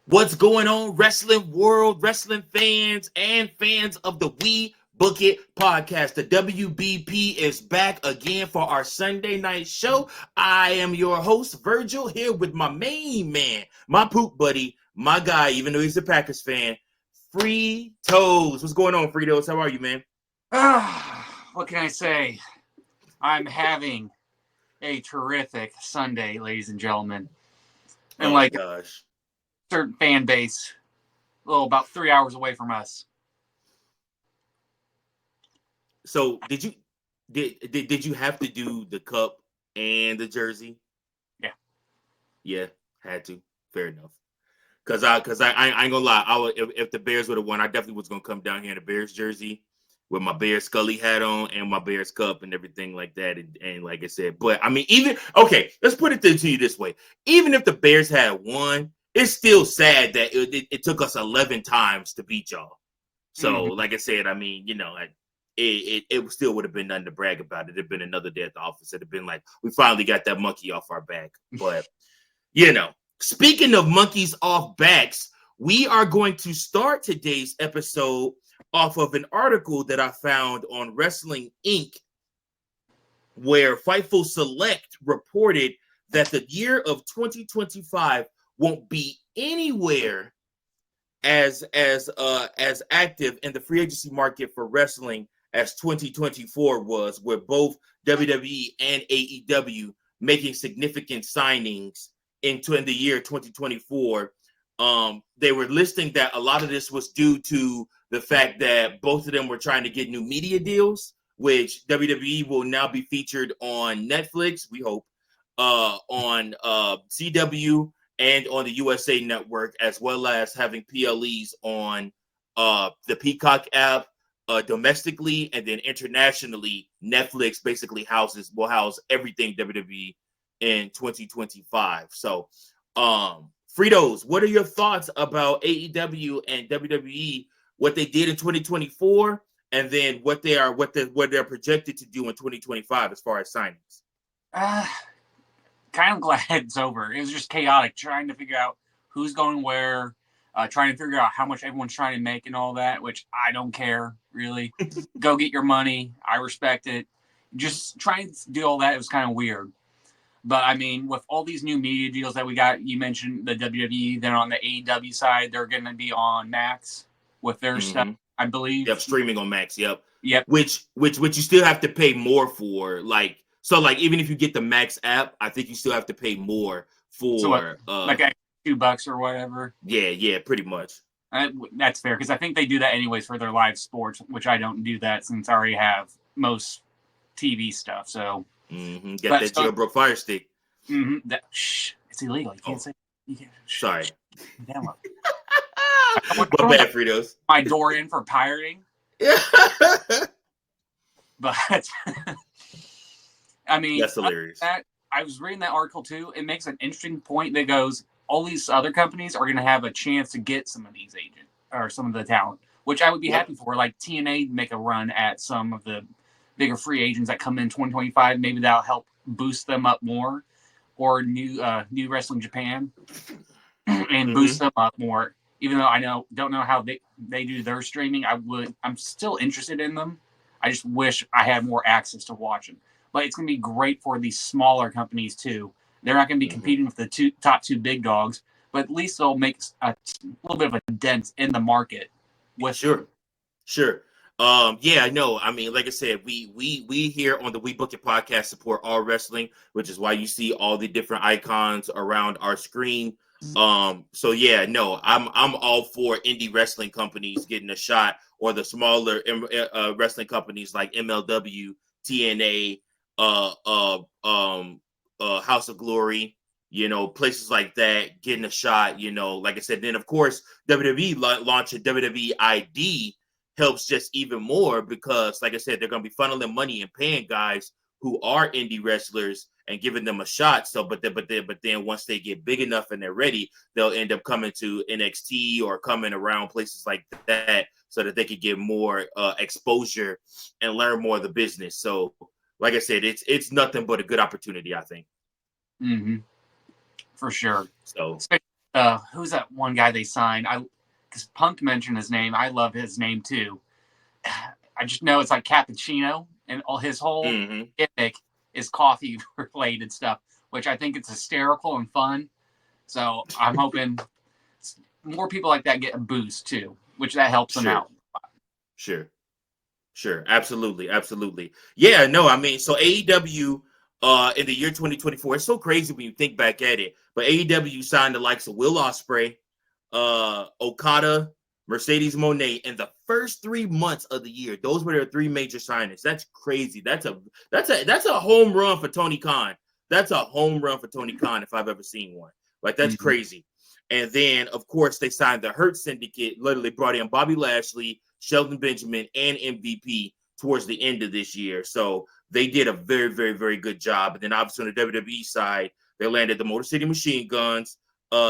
What's going on, wrestling world, wrestling fans, and fans of the We Book It podcast? The WBP is back again for our Sunday night show. I am your host, Virgil, here with my main man, my poop buddy, my guy, even though he's a Packers fan, Free Toes. What's going on, Free Toes? How are you, man? What can I say? I'm having a terrific Sunday, ladies and gentlemen. And Oh, gosh. certain fan base, about 3 hours away from us. So did you have to do the cup and the jersey? Yeah. Yeah, had to. Fair enough. I ain't gonna lie. If the Bears would have won, I definitely was gonna come down here in a Bears jersey with my Bears Scully hat on and my Bears cup and everything like that. And like I said, but I mean, let's put it to you this way: even if the Bears had won, it's still sad that it took us 11 times to beat y'all. So, like I said, I mean, it still would have been nothing to brag about. It'd have been another day at the office. It'd have been like we finally got that monkey off our back. But speaking of monkeys off backs, we are going to start today's episode off of an article that I found on Wrestling Inc., where Fightful Select reported that the year of 2025 won't be anywhere as active in the free agency market for wrestling as 2024 was, with both WWE and AEW making significant signings into in the year 2024. They were listing that a lot of this was due to the fact that both of them were trying to get new media deals, which WWE will now be featured on Netflix, we hope, on CW and on the USA Network, as well as having PLEs on the Peacock app domestically, and then internationally. Netflix basically will house everything WWE in 2025. So, Fritos, what are your thoughts about AEW and WWE, what they did in 2024, and then what they're projected to do in 2025 as far as signings? Kind of glad it's over. It was just chaotic, trying to figure out who's going where, trying to figure out how much everyone's trying to make and all that, which I don't care, really. Go get your money. I respect it. Just trying to do all that, it was kind of weird. But, I mean, with all these new media deals that we got, you mentioned the WWE, then on the AEW side, they're going to be on Max with their stuff, I believe. Yep, streaming on Max, yep. Yep. Which you still have to pay more for, So, even if you get the Max app, I think you still have to pay more for like $2 or whatever. Yeah, pretty much. That's fair, because I think they do that anyways for their live sports, which I don't do that since I already have most TV stuff. So get that jailbroke Fire Stick. It's illegal. You can't say. You can't, sorry. Download. But bad Fritos. My door in for pirating. But I mean, that's hilarious. I was reading that article too. It makes an interesting point that goes, all these other companies are going to have a chance to get some of these agents or some of the talent, which I would be happy for. Like TNA make a run at some of the bigger free agents that come in 2025. Maybe that'll help boost them up more, or New Wrestling Japan and boost them up more. Even though I don't know how they do their streaming, I'm still interested in them. I just wish I had more access to watching. But it's going to be great for these smaller companies too. They're not going to be competing with the top two big dogs, but at least they'll make a little bit of a dent in the market. Sure. Yeah, no. I mean, like I said, we here on the WeBook It podcast support all wrestling, which is why you see all the different icons around our screen. So yeah, no, I'm all for indie wrestling companies getting a shot, or the smaller wrestling companies like MLW, TNA, House of Glory, places like that getting a shot. Like I said, then of course WWE launching WWE ID helps just even more, because like I said, they're going to be funneling money and paying guys who are indie wrestlers and giving them a shot. So, but then once they get big enough and they're ready, they'll end up coming to NXT or coming around places like that, so that they could get more exposure and learn more of the business. So, like I said, it's nothing but a good opportunity, I think. For sure. So who's that one guy they signed? Because Punk mentioned his name. I love his name too. I just know it's like cappuccino, and all his whole gimmick is coffee related stuff, which I think it's hysterical and fun. So I'm hoping more people like that get a boost too, which that helps them out. Sure. Absolutely. Yeah, no, I mean, so AEW in the year 2024, it's so crazy when you think back at it. But AEW signed the likes of Will Ospreay, Okada, Mercedes Moné in the first 3 months of the year. Those were their three major signings. That's crazy. That's a home run for Tony Khan. That's a home run for Tony Khan if I've ever seen one. Like, that's crazy. And then, of course, they signed the Hurt Syndicate, literally brought in Bobby Lashley, Shelton Benjamin, and MVP towards the end of this year. So they did a very, very, very good job. And then obviously on the WWE side, they landed the Motor City Machine Guns,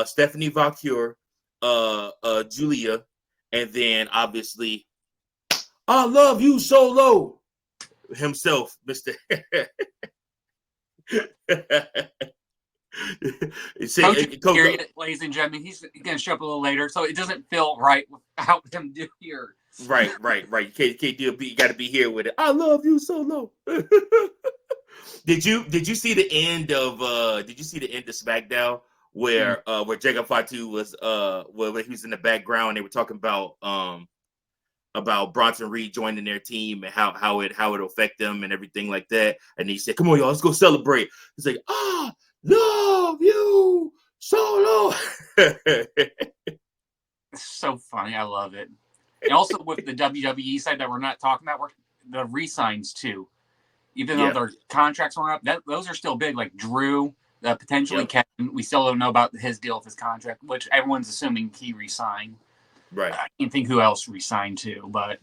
Stephanie Valkyrie, Julia, and then obviously, I love you Solo himself, Mr. Coach, ladies and gentlemen, he's going to show up a little later, so it doesn't feel right without him here. Right. You can't do it. You got to be here with it. I love you Solo. Did you see the end of SmackDown where Jacob Fatu was when he was in the background? They were talking about Bronson Reed joining their team and how it'll affect them and everything like that. And he said, "Come on, y'all, let's go celebrate." He's like, love you Solo. It's so funny. I love it. And also with the WWE side that we're not talking about, the re-signs too. Even though their contracts weren't up, those are still big. Like Drew, potentially Kevin. We still don't know about his deal with his contract, which everyone's assuming he re-signed. Right. I can't think who else re-signed too, but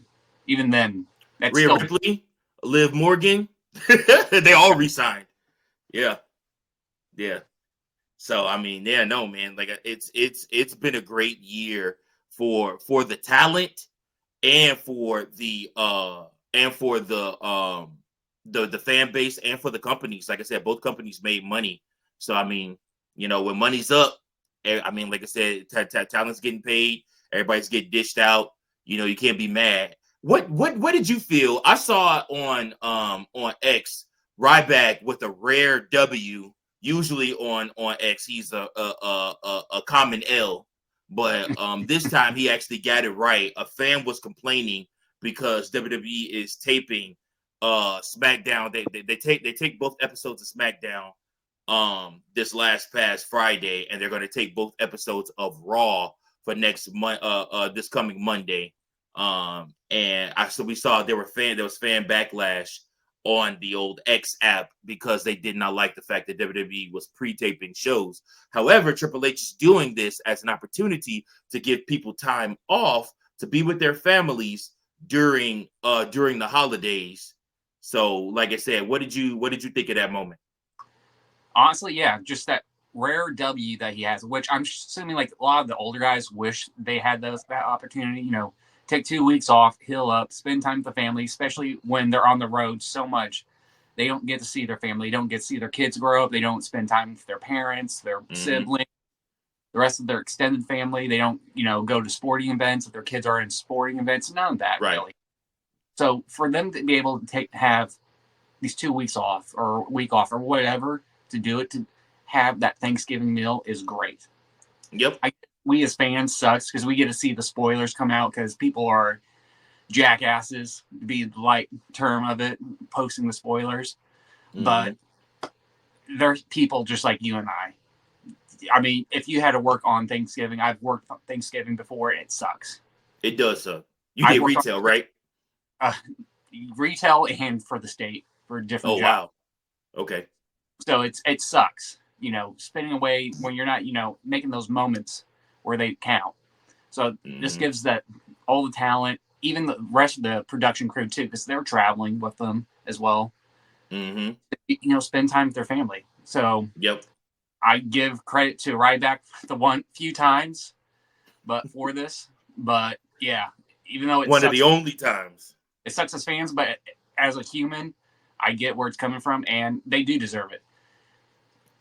even then, that's Rhea Ripley, Liv Morgan, they all re-signed. Yeah. So I mean, no, man. Like it's been a great year for the talent and for the fan base and for the companies. Like I said, both companies made money. So I mean, when money's up, I mean, like I said, talent's getting paid, everybody's getting dished out. You can't be mad. What did you feel? I saw on X Ryback with a rare W. Usually on X, he's a common L. But this time he actually got it right. A fan was complaining because WWE is taping SmackDown. They take both episodes of SmackDown this past Friday, and they're going to take both episodes of Raw for this coming Monday. We saw there was fan backlash on the old X app because they did not like the fact that WWE was pre-taping shows. However, Triple H is doing this as an opportunity to give people time off to be with their families during the holidays. So, like I said, what did you think of that moment? Honestly, yeah, just that rare W that he has, which I'm assuming like a lot of the older guys wish they had that opportunity. Take 2 weeks off, heal up, spend time with the family, especially when they're on the road so much. They don't get to see their family. They don't get to see their kids grow up. They don't spend time with their parents, their siblings, the rest of their extended family. They don't, go to sporting events if their kids are in sporting events. None of that, really. So for them to be able to have these 2 weeks off or week off or whatever to do it, to have that Thanksgiving meal is great. Yep. We as fans sucks because we get to see the spoilers come out because people are jackasses, to be the light term of it, posting the spoilers. But there's people just like you and I. I mean, if you had to work on Thanksgiving, I've worked on Thanksgiving before, it sucks. It does suck. You did retail, right? Retail and for the state for different jobs. Wow. Okay. So it sucks, spending away when you're not, making those moments where they count. So this gives all the talent, even the rest of the production crew too, because they're traveling with them as well. Spend time with their family. So I give credit to Ryback the few times, but for this, but yeah, even though it's one of the only times it sucks as fans, but as a human, I get where it's coming from, and they do deserve it.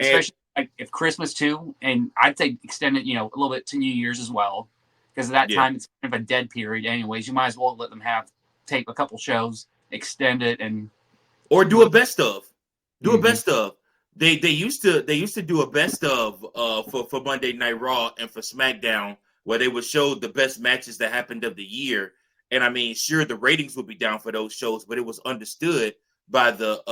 Especially like if Christmas too, and I'd say extend it, a little bit to New Year's as well, because at that Yeah. time it's kind of a dead period. Anyways, you might as well let them tape a couple shows, extend it, and Or do a best of. Do a mm-hmm. best of. They used to do a best of for Monday Night Raw and for SmackDown, where they would show the best matches that happened of the year. And I mean, sure, the ratings would be down for those shows, but it was understood by the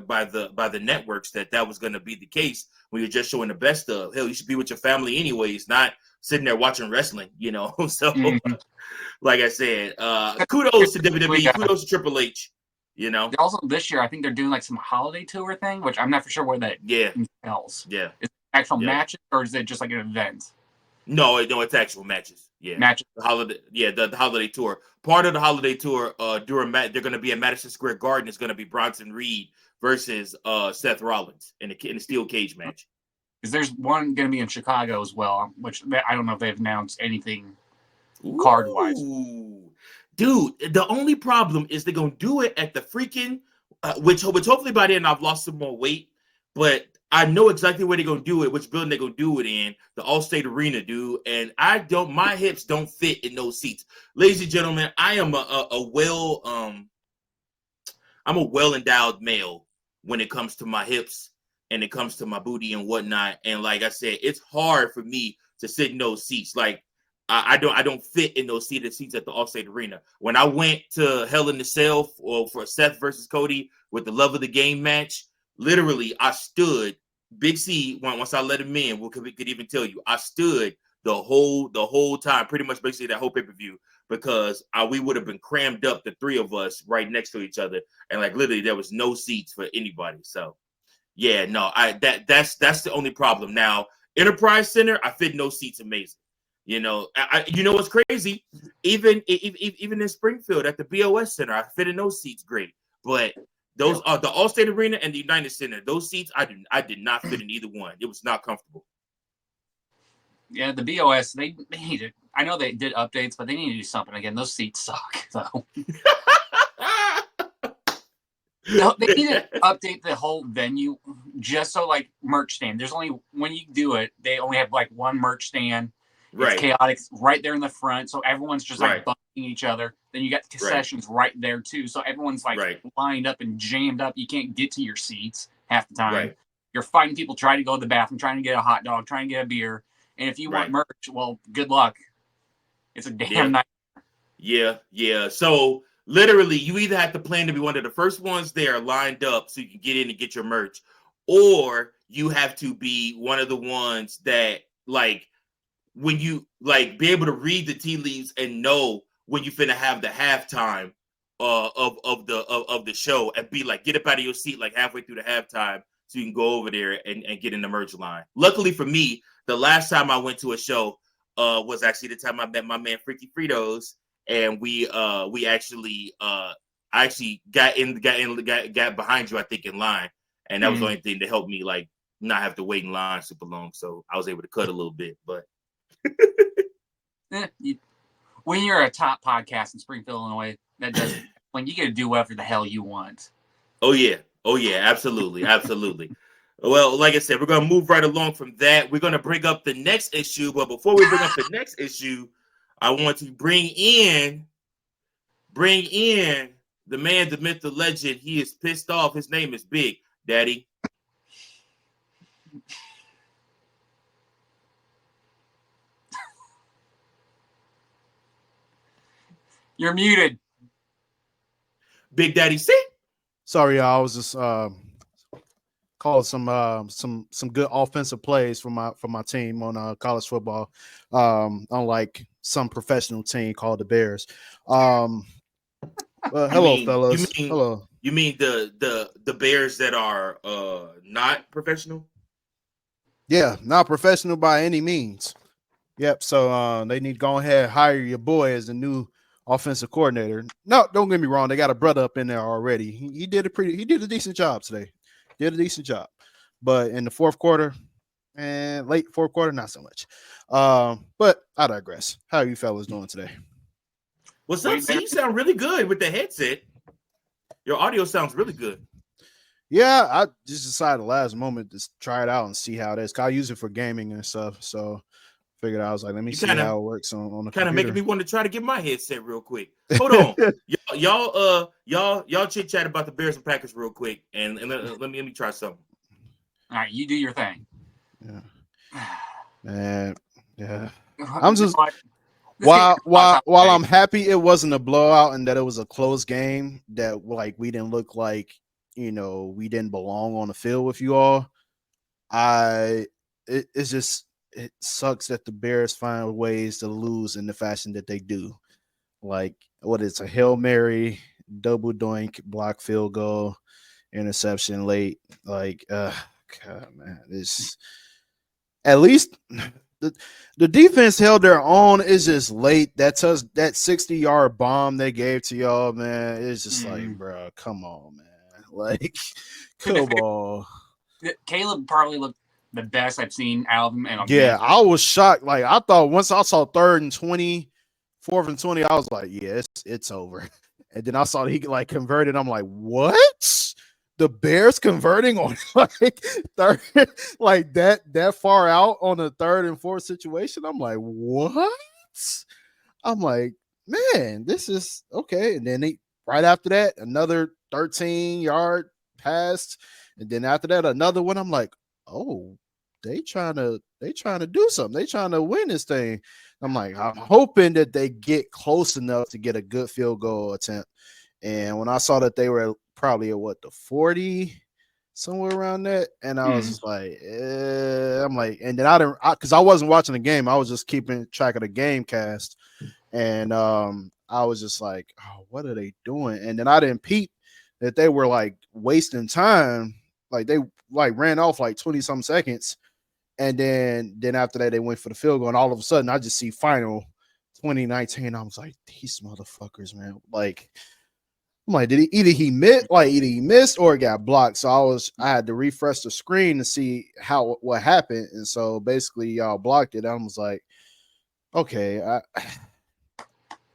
by the networks that was going to be the case when you're just showing the best of. Hell, you should be with your family anyways, not sitting there watching wrestling. So Mm-hmm. like I said, kudos to WWE, uh, kudos to Triple H. Also this year, I think they're doing like some holiday tour thing, which I'm not for sure what that Yeah, entails. yeah, Is it actual yeah. matches or is it just like an event? No, it's actual matches. Yeah, Matches. the holiday. Yeah, the holiday tour. Part of the holiday tour, they're going to be at Madison Square Garden. It's going to be Bronson Reed versus Seth Rollins in a steel cage match. Because there's one going to be in Chicago as well, which I don't know if they've announced anything card wise. Dude, the only problem is they're gonna do it at the freaking, which hopefully by then I've lost some more weight, but I know exactly where they're gonna do it, which building they're gonna do it in, the Allstate Arena, dude. And my hips don't fit in those seats, ladies and gentlemen. I am I'm a well endowed male when it comes to my hips and it comes to my booty and whatnot. And like I said, it's hard for me to sit in those seats. Like I don't fit in those seats at the Allstate Arena. When I went to Hell in the Cell for Seth versus Cody with the Love of the Game match, literally I stood. Big C, once I let him in, we could even tell you, I stood the whole time, pretty much basically that whole pay-per-view, because we would have been crammed up, the three of us right next to each other, and like literally there was no seats for anybody. So yeah, no, that's the only problem. Now, Enterprise Center, I fit no seats, amazing. You know what's crazy? Even in Springfield at the BOS Center, I fit in those seats great. But those are the Allstate Arena and the United Center. Those seats, I did not fit in either one. It was not comfortable. Yeah, the BOS, they need it. I know they did updates, but they need to do something again. Those seats suck, though. No, they need to update the whole venue just so like merch stand. There's only when you do it, they only have like one merch stand. It's Right. chaotic right there in the front, so everyone's just like Right. bumping each other. Then you got the concessions right there too, so everyone's like lined up and jammed up. You can't get to your seats half the time. Right. You're fighting people trying to go to the bathroom, trying to get a hot dog, trying to get a beer. And if you want merch, well, good luck. It's a damn night. Yeah. So literally, you either have to plan to be one of the first ones there lined up so you can get in and get your merch, or you have to be one of the ones that like when you like be able to read the tea leaves and know when you finna have the halftime of the show and be like, get up out of your seat like halfway through the halftime so you can go over there and get in the merch line. Luckily for me, the last time I went to a show was actually the time I met my man Freaky Fritos, and we actually I actually got behind you, I think, in line, and that was the only thing that helped me like not have to wait in line super long, so I was able to cut a little bit. But when you're a top podcast in Springfield, Illinois, that does when you get to do whatever the hell you want. Oh yeah, absolutely. Well, like I said, we're gonna move right along from that. We're gonna bring up the next issue, but before we bring up the next issue, I want to bring in the man, the myth, the legend. He is pissed off. His name is Big Daddy. You're muted. Big Daddy C. Sorry, y'all. I was just called some good offensive plays for my team on college football. Unlike some professional team called the Bears. Hello, fellas. Hello. You mean the Bears that are not professional? Yeah, not professional by any means. Yep. So they need to go ahead and hire your boy as the new offensive coordinator. No, don't get me wrong. They got a brother up in there already. He did a decent job today. But in the fourth quarter and late fourth quarter, not so much. But I digress. How are you fellas doing today? What's up? See, you sound really good with the headset. Your audio sounds really good. Yeah, I just decided last moment to try it out and see how it is. 'Cause I use it for gaming and stuff. So figured I was like, let me You see how it works on the kind of making computer. me want to try to get my headset real quick. Hold on, y'all chit chat about the Bears and Packers real quick, and let me try something. All right, you do your thing. Yeah. Man, yeah. I'm You know just what? Let's get while your thoughts while out while today. I'm happy it wasn't a blowout and that it was a close game, that like we didn't look like, we didn't belong on the field with you all. It's just, it sucks that the Bears find ways to lose in the fashion that they do. Like, what is a Hail Mary, double doink, block field goal, interception late. Like, God, man, this at least the, the defense held their own. It's just late. That 60-yard bomb they gave to y'all, man. It's just like, bro, come on, man. Like, come on. Caleb probably looked the best I've seen out of him in a Yeah, minute. I was shocked. Like, I thought once I saw 3rd and 20, 4th and 20, I was like, yeah, it's over. And then I saw that he like converted. I'm like, what? The Bears converting on like third, like that far out on a 3rd and 4th situation. I'm like, what? I'm like, man, this is okay. And then right after that, another 13-yard pass, and then after that, another one. I'm like, oh, they trying to do something. They trying to win this thing. I'm like, I'm hoping that they get close enough to get a good field goal attempt. And when I saw that they were probably at the 40, somewhere around that, and I was just like, I'm like, and then because I wasn't watching the game, I was just keeping track of the game cast, and I was just like, oh, what are they doing? And then I didn't peep that they were like wasting time, like they like ran off like 20 some seconds, and then after that they went for the field goal, and all of a sudden I just see final 2019. I was like, these motherfuckers, man, like. I'm like, did he either he missed or it got blocked? So I had to refresh the screen to see what happened. And so basically y'all blocked it. I was like, okay,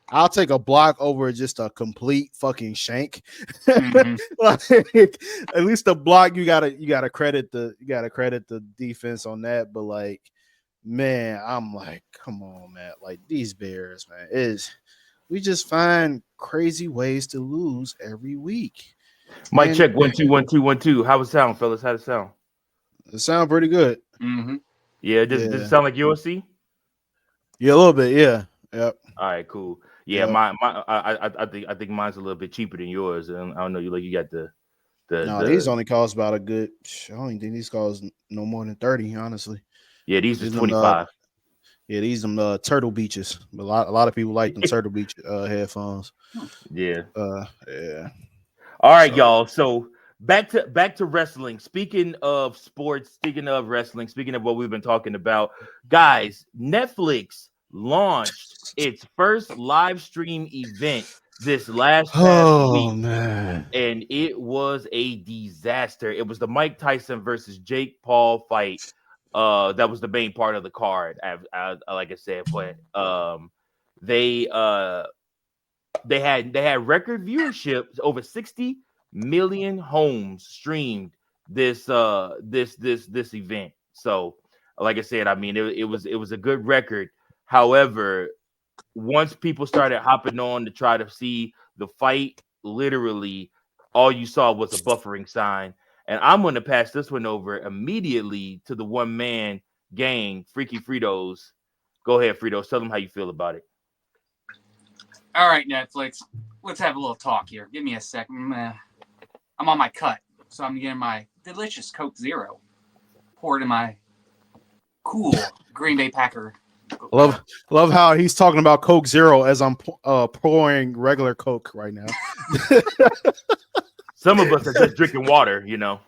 I'll take a block over just a complete fucking shank. Like, at least the block you gotta credit the defense on that. But like, man, I'm like, come on, man. Like these Bears, man, we just find crazy ways to lose every week. Mic And check 1 2 1 2 1 2. How it sound, fellas? How'd it sound? it sounds pretty good. Yeah, does it sound like USC? Yeah, a little bit. Yeah. Yep. All right, cool. Yeah, Yep. I think mine's a little bit cheaper than yours. And I don't know, you got the No, these only cost about a good. I don't even think these cost no more than 30. Honestly. yeah, these These is 25. These Turtle Beaches. A lot of people like them Turtle Beach headphones. Yeah. Yeah. All right, y'all. So back to wrestling. Speaking of sports, speaking of wrestling, speaking of what we've been talking about, guys, Netflix launched its first live stream event this past week. Man. And it was a disaster. It was the Mike Tyson versus Jake Paul fight. That was the main part of the card, like I said. But they had record viewership. Over 60 million homes streamed this event. So, like I said, I mean, it was a good record. However, once people started hopping on to try to see the fight, literally all you saw was a buffering sign. And I'm going to pass this one over immediately to the one man gang, Freaky Fritos. Go ahead, Fritos. Tell them how you feel about it. All right, Netflix. Let's have a little talk here. Give me a second. I'm on my cut, so I'm getting my delicious Coke Zero poured in my cool Green Bay Packer. Love how he's talking about Coke Zero as I'm pouring regular Coke right now. Some of us are just drinking water, you know.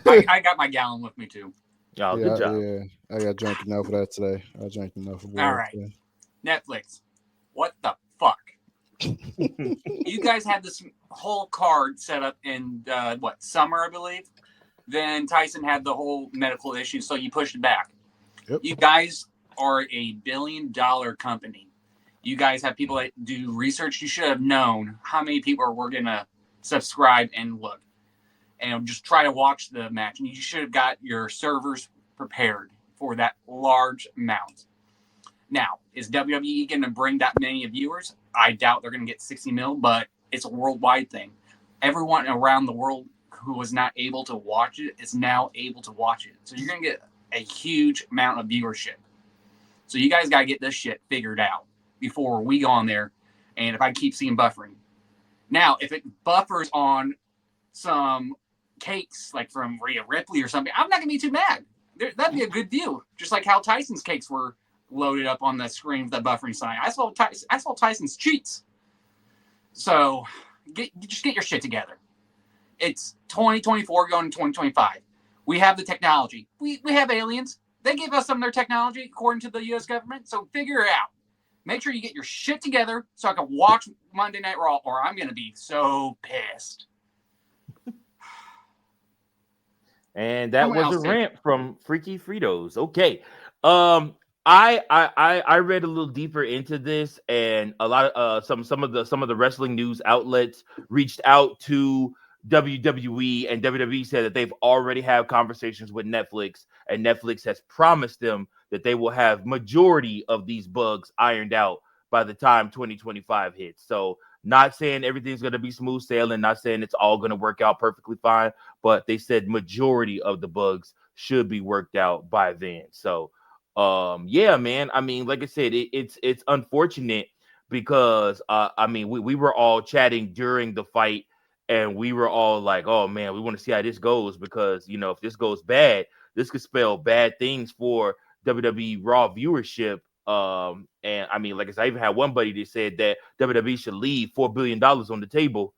I got my gallon with me too. Oh, good job. Yeah, I got drank enough of that today. I drank enough of water. All right, today. Netflix. What the fuck? You guys had this whole card set up in summer, I believe. Then Tyson had the whole medical issue, so you pushed it back. Yep. You guys are a $1 billion company. You guys have people that do research. You should have known how many people were going to subscribe and look. and just try to watch the match. And you should have got your servers prepared for that large amount. Now, is WWE going to bring that many viewers? I doubt they're going to get 60 mil, but it's a worldwide thing. Everyone around the world who was not able to watch it is now able to watch it. So you're going to get a huge amount of viewership. So you guys got to get this shit figured out before we go on there. And if I keep seeing buffering. Now, if it buffers on some cakes like from Rhea Ripley or something, I'm not going to be too mad. That'd be a good view. Just like how Tyson's cakes were loaded up on the screen with that buffering sign. I saw Tyson's cheats. So just get your shit together. It's 2024 going to 2025. We have the technology. We have aliens. They gave us some of their technology according to the U.S. government. So figure it out. Make sure you get your shit together so I can watch Monday Night Raw, or I'm going to be so pissed. And that was a rant from Freaky Fritos. Okay. I read a little deeper into this, and a lot of some of the wrestling news outlets reached out to WWE, and WWE said that they've already had conversations with Netflix, and Netflix has promised them that they will have majority of these bugs ironed out by the time 2025 hits. So not saying everything's going to be smooth sailing, not saying it's all going to work out perfectly fine, but they said majority of the bugs should be worked out by then. So yeah, man, I mean, like I said, it's unfortunate because I mean, we were all chatting during the fight, and we were all like, oh man, we want to see how this goes, because you know, if this goes bad, this could spell bad things for WWE Raw viewership. And I mean, like I said, I even had one buddy that said that WWE should leave $4 billion on the table,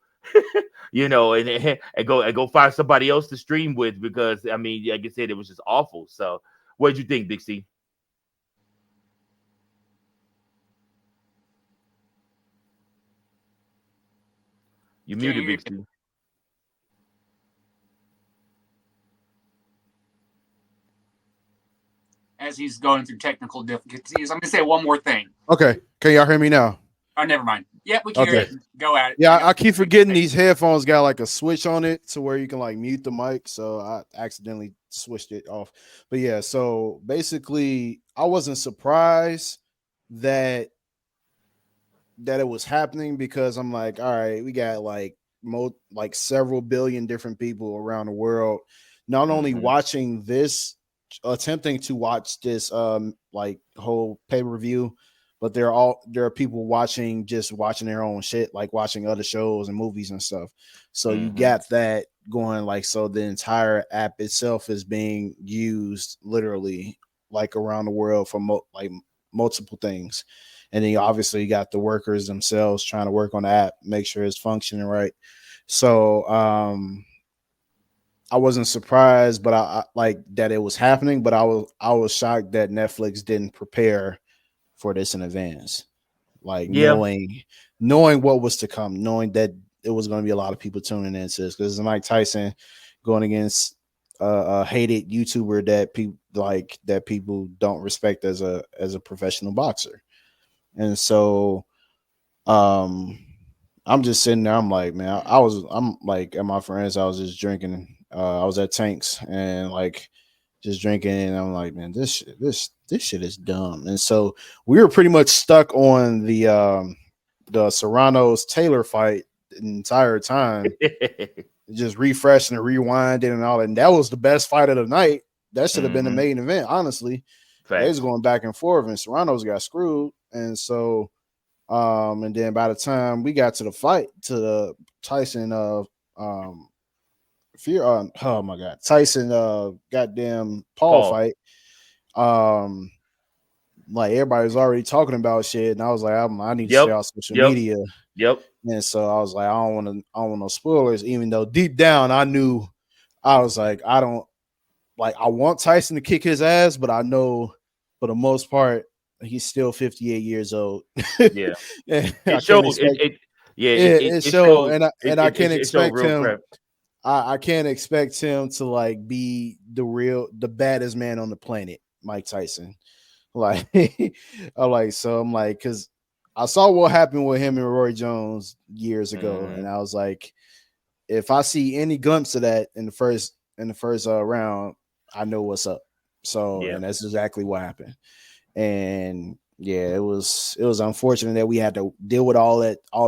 you know, and go find somebody else to stream with, because I mean, like I said, it was just awful. So what did you think, Big C? You muted, Big C. As he's going through technical difficulties, I'm going to say one more thing. Okay. Can y'all hear me now? Oh, never mind. Yeah, we can hear it. Go at it. Yeah, I keep forgetting these headphones got like a switch on it to where you can like mute the mic. So I accidentally switched it off. But yeah, so basically I wasn't surprised that it was happening, because I'm like, all right, we got like several billion different people around the world not only watching this, attempting to watch this like whole pay-per-view, but there are people watching their own shit, like watching other shows and movies and stuff. So you got that going, like, so the entire app itself is being used literally like around the world for multiple things. And then obviously you got the workers themselves trying to work on the app, make sure it's functioning right. So I wasn't surprised, but I like that it was happening, but I was shocked that Netflix didn't prepare for this in advance. Like knowing what was to come, knowing that it was going to be a lot of people tuning into this, because Mike Tyson going against a hated YouTuber that people don't respect as a professional boxer. And so I'm just sitting there, I'm like, man, I'm like at my friends, I was just drinking, I was at Tanks and like just drinking, and I'm like, man, this shit is dumb. And so we were pretty much stuck on the Serrano's Taylor fight the entire time, just refreshing and rewinding and all that. And that was the best fight of the night. That should have been the main event, honestly. They was going back and forth, and Serrano's got screwed. And so and then by the time we got to the fight, to the Tyson oh my god, Tyson goddamn Paul fight, like everybody was already talking about shit, and I was like, I need to stay off social media. And so I was like, I don't want no spoilers, even though deep down I knew, I was like, I want Tyson to kick his ass, but I know for the most part he's still 58 years old. Yeah. It showed. It showed, and I can't expect him. I can't expect him to like be the baddest man on the planet, Mike Tyson. Like, I'm like, because I saw what happened with him and Roy Jones years ago, and I was like, if I see any glimpse of that in the first round, I know what's up. So, and that's exactly what happened. And yeah, it was unfortunate that we had to deal with all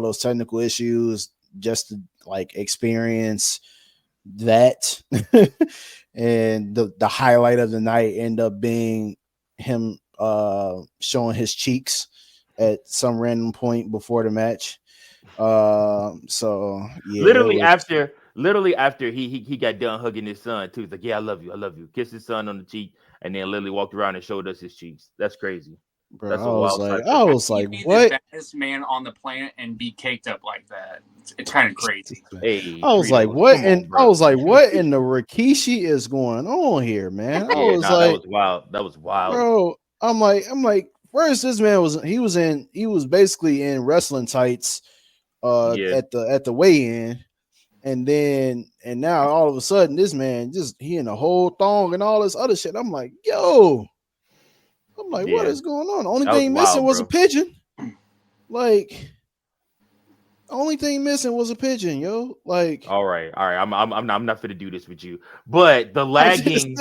those technical issues just to like experience that. And the highlight of the night ended up being him showing his cheeks at some random point before the match. So yeah, literally after he got done hugging his son too. He's like, yeah, I love you. Kissed his son on the cheek, and then literally walked around and showed us his cheeks. That's crazy. Bro, That's I a was wild like, be what? the baddest man on the planet and be caked up like that. It's kind of crazy. Hey, I was like, what? And I was like, what in the Rikishi is going on here, man? I was like, that was wild. That was wild, bro. I'm like, where's this man? He was basically in wrestling tights at the weigh-in, and now all of a sudden this man he in a whole thong and all this other shit. I'm like, what is going on? The only thing missing was a pigeon. Like, only thing missing was a pigeon, yo. Like, all right. I'm not fit to do this with you. But the lagging,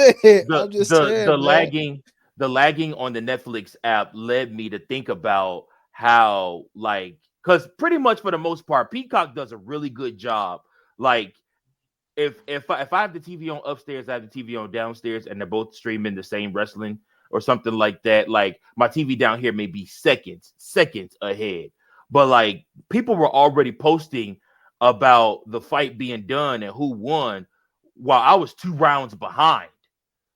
the lagging on the Netflix app led me to think about how, like, because pretty much for the most part, Peacock does a really good job. Like, if I have the TV on upstairs, I have the TV on downstairs, and they're both streaming the same wrestling or something like that, like my TV down here may be seconds ahead. But like people were already posting about the fight being done and who won while I was 2 rounds behind.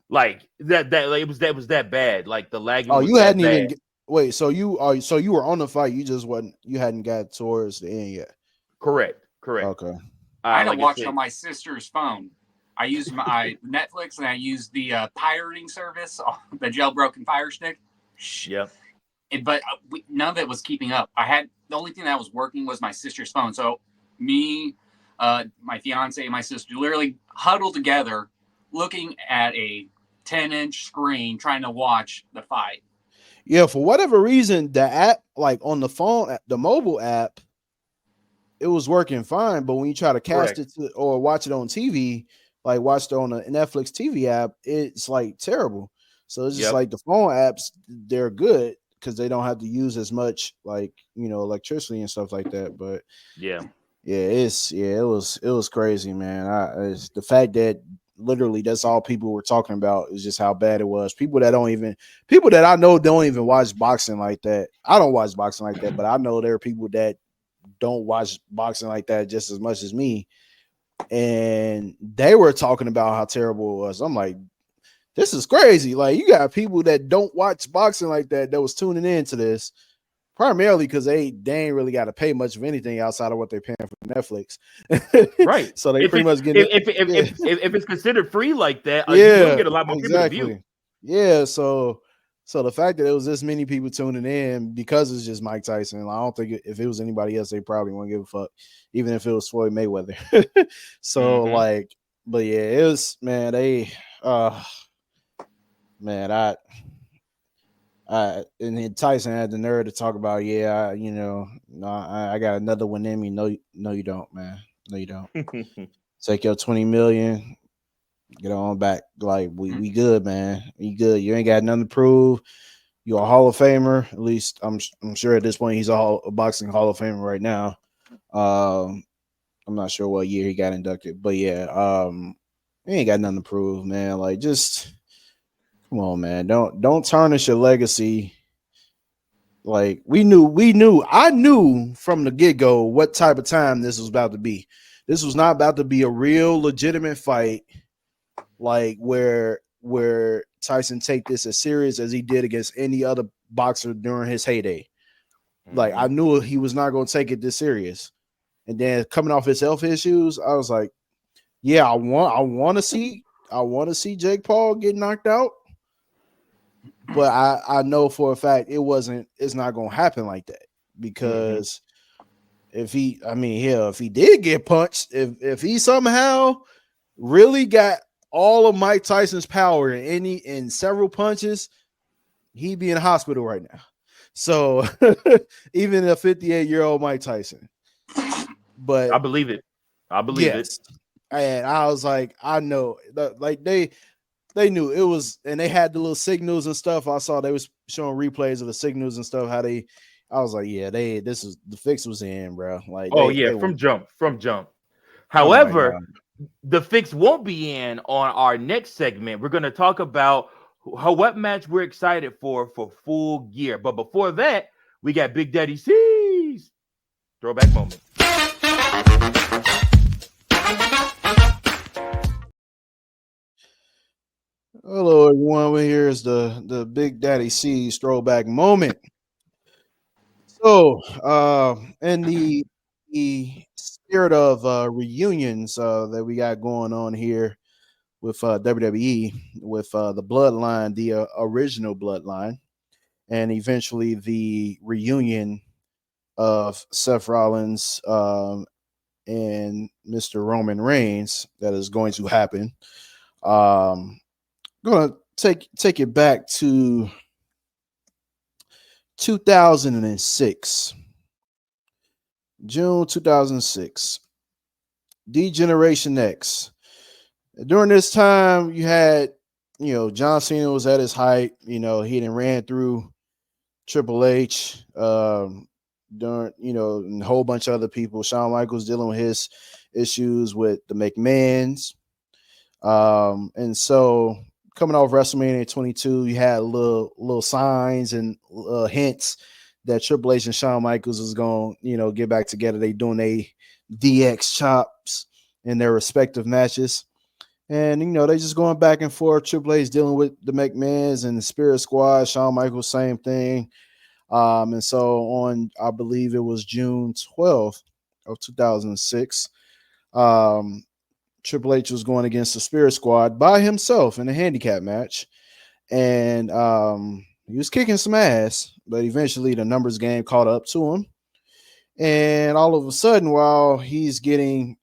Like that it was that bad. Like the lagging. Oh, was you that hadn't bad. even wait. So you were on the fight. You hadn't got towards the end yet. Correct. Okay. I had to watch it on my sister's phone. I used my Netflix and I used the pirating service, the jailbroken Fire Stick. Yep. But none of it was keeping up. The only thing that was working was my sister's phone. So me, my fiance, and my sister literally huddled together, looking at a 10-inch screen, trying to watch the fight. Yeah, for whatever reason, the app, like on the phone, the mobile app, it was working fine. But when you try to cast it or watch it on TV, like watch it on a Netflix TV app, it's like terrible. So it's just like the phone apps, they're good because they don't have to use as much like electricity and stuff like that. But it was crazy, man. It's the fact that literally that's all people were talking about is just how bad it was. People that I know don't even watch boxing like that. I don't watch boxing like that, but I know there are people that don't watch boxing like that just as much as me. And they were talking about how terrible it was. I'm like, this is crazy. Like, you got people that don't watch boxing like that was tuning into this primarily because they ain't really got to pay much of anything outside of what they're paying for Netflix. Right. So they pretty much get if it's considered free like that, you get a lot more people to view. Yeah. So the fact that it was this many people tuning in because it's just Mike Tyson, I don't think if it was anybody else, they probably wouldn't give a fuck, even if it was Floyd Mayweather. So like, but yeah, it was, man, and then Tyson had the nerve to talk about, I got another one in me. No, you don't, man. No, you don't. Take your 20 million, get on back. Like we good, man. We good. You ain't got nothing to prove. You're a Hall of Famer. At least I'm sure at this point he's a boxing Hall of Famer right now. I'm not sure what year he got inducted, but yeah, he ain't got nothing to prove, man. Like, just come on, man. Don't tarnish your legacy. Like, I knew from the get-go what type of time this was about to be. This was not about to be a real legitimate fight, like where Tyson take this as serious as he did against any other boxer during his heyday. Like, I knew he was not going to take it this serious. And then coming off his health issues, I was like, yeah, I want to see Jake Paul get knocked out. But I know for a fact it's not going to happen like that, because if he did get punched, if he somehow really got all of Mike Tyson's power in several punches, he'd be in the hospital right now. So even a 58-year-old Mike Tyson, but I believe it. I believe it. And I was like, I know, like they knew it was, and they had the little signals and stuff. I saw they was showing replays of the signals and stuff. I was like, yeah, this is the fix was in, bro. Like Oh yeah, they from were. jump. Oh my However, god. the fix won't be in on our next segment. We're going to talk about what match we're excited for Full Gear. But before that, we got Big Daddy C's throwback moment. Hello, everyone. Here is the Big Daddy C's throwback moment. So, in the spirit of reunions that we got going on here with WWE, with the Bloodline, the original Bloodline, and eventually the reunion of Seth Rollins and Mr. Roman Reigns that is going to happen. I'm gonna take it back to 2006, June 2006, D-Generation X. During this time, you had, John Cena was at his height. He done ran through Triple H, during, and a whole bunch of other people. Shawn Michaels dealing with his issues with the McMahons. And so coming off WrestleMania 22, you had little signs and hints that Triple H and Shawn Michaels was going to, get back together. They doing a DX chops in their respective matches. And, they just going back and forth. Triple H dealing with the McMahons and the Spirit Squad. Shawn Michaels, same thing. And so on, I believe it was June 12th of 2006, Triple H was going against the Spirit Squad by himself in a handicap match. And he was kicking some ass, but eventually the numbers game caught up to him. And all of a sudden, while he's getting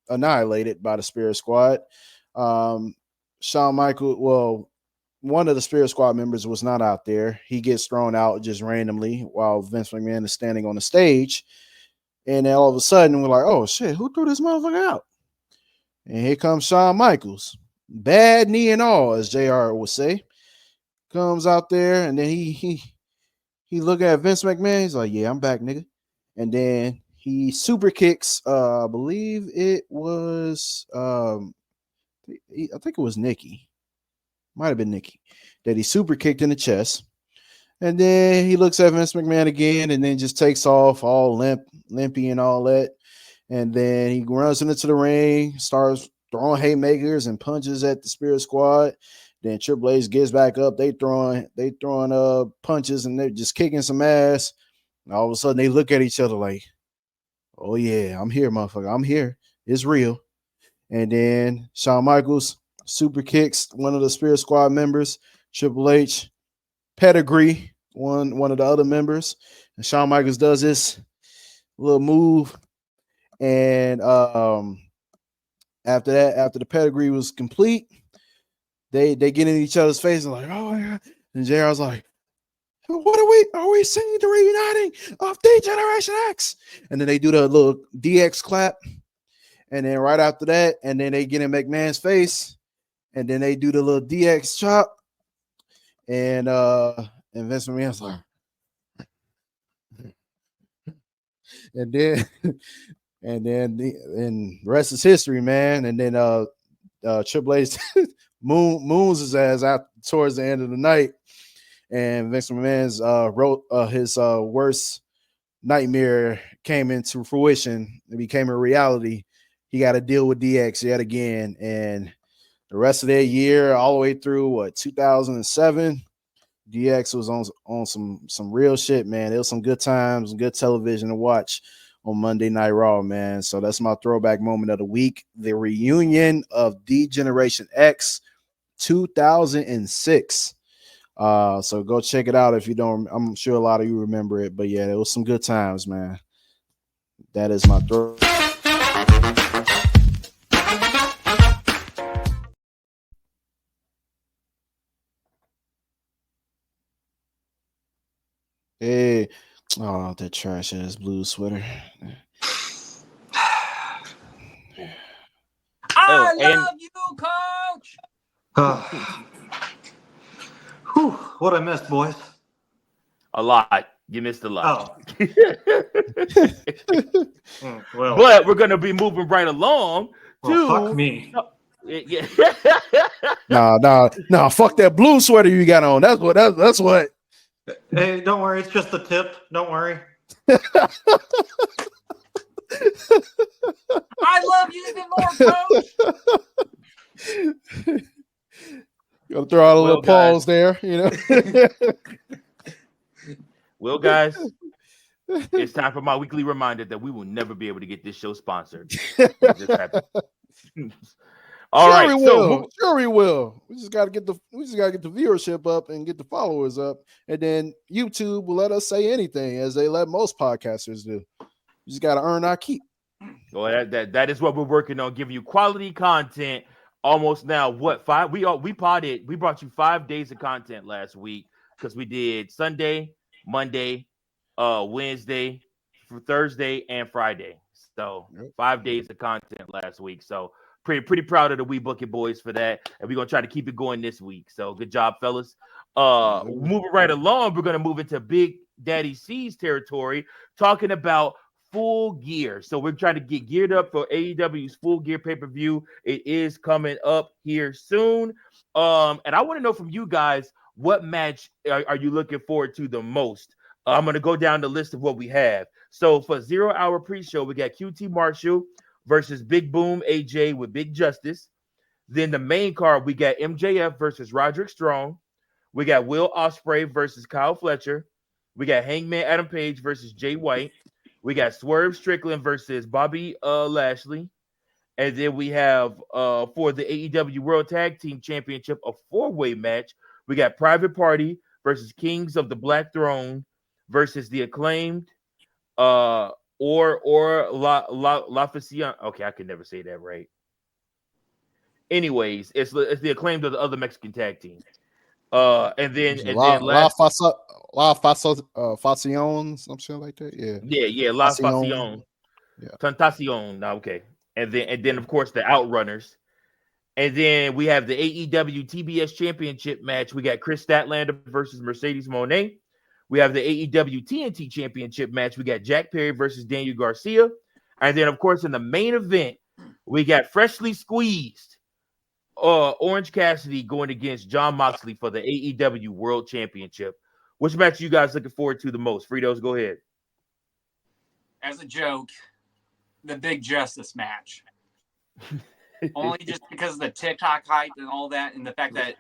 annihilated by the Spirit Squad, Shawn Michaels, one of the Spirit Squad members was not out there. He gets thrown out just randomly while Vince McMahon is standing on the stage. And then all of a sudden, we're like, oh, shit, who threw this motherfucker out? And here comes Shawn Michaels. Bad knee and all, as JR would say. Comes out there, and then he look at Vince McMahon. He's like, yeah, I'm back, nigga. And then he super kicks, I believe it was, I think it was Nikki. Might have been Nikki. That he super kicked in the chest. And then he looks at Vince McMahon again and then just takes off all limpy and all that. And then he runs into the ring, starts throwing haymakers and punches at the Spirit Squad. Then Triple H gets back up. They throwing punches and they're just kicking some ass. And all of a sudden they look at each other like, oh yeah, I'm here, motherfucker. I'm here. It's real. And then Shawn Michaels super kicks one of the Spirit Squad members. Triple H pedigree one of the other members. And Shawn Michaels does this little move. And after the pedigree was complete, they get in each other's face and like, oh yeah. And JR's like, what are we seeing the reuniting of D-Generation X? And then they do the little DX clap. And then right after that, and then they get in McMahon's face, and then they do the little DX chop. And Vince McMahon's like, and then and the rest is history, man. And then Triple H moons his ass out towards the end of the night, and Vince McMahon's wrote his worst nightmare came into fruition. It became a reality. He got to deal with DX yet again, and the rest of that year, all the way through 2007, DX was on some real shit, man. It was some good times, good television to watch on Monday Night Raw, man. So that's my throwback moment of the week. The reunion of D-Generation X 2006. So go check it out if you don't. I'm sure a lot of you remember it, but yeah, it was some good times, man. That is my throw. Hey, oh, that trash ass blue sweater. I and love you, Coach. Whew, what I missed, boys? a lot. You missed a lot. Well, But we're gonna be moving right along fuck to me. yeah. Nah. Fuck that blue sweater you got on. That's what. Hey, don't worry. It's just the tip. Don't worry. I love you even more, Coach. Gotta throw out a little Well, pause there, you know. Well, guys, it's time for my weekly reminder that we will never be able to get this show sponsored. It just happened. All right, Sure we will. We just gotta get the viewership up and get the followers up, and then YouTube will let us say anything, as they let most podcasters do. You just gotta earn our keep. Well, that is what we're working on, giving you quality content. Almost now, what 5? We brought you 5 days of content last week because we did Sunday, Monday, Wednesday, Thursday, and Friday. So 5 days of content last week. So pretty proud of the WeBook It boys for that, and we're gonna try to keep it going this week. So good job, fellas. Moving right along, we're gonna move into Big Daddy C's territory, talking about Full Gear. So we're trying to get geared up for AEW's Full Gear pay-per-view. It is coming up here soon. And I want to know from you guys, what match are you looking forward to the most? I'm going to go down the list of what we have. So for 0 hour pre-show, we got QT Marshall versus Big Boom AJ with Big Justice. Then the main card, we got MJF versus Roderick Strong. We got Will Ospreay versus Kyle Fletcher. We got Hangman Adam Page versus Jay White. We got Swerve Strickland versus Bobby Lashley. And then we have for the AEW World Tag Team Championship, a 4-way match. We got Private Party versus Kings of the Black Throne versus the Acclaimed or La Faccion. Okay, I can never say that right. Anyways, it's the Acclaimed of the other Mexican tag team. And then Facion, something like that. Yeah, La Faccion. Yeah. Tentacion. Okay. And then of course the Outrunners. And then we have the AEW TBS Championship match. We got Chris Statlander versus Mercedes Moné. We have the AEW TNT Championship match. We got Jack Perry versus Daniel Garcia. And then of course in the main event, we got freshly squeezed Orange Cassidy going against John Moxley for the AEW World Championship. Which match are you guys looking forward to the most? Fritos, go ahead. As a joke, the Big Justice match. Only just because of the TikTok hype and all that, and the fact that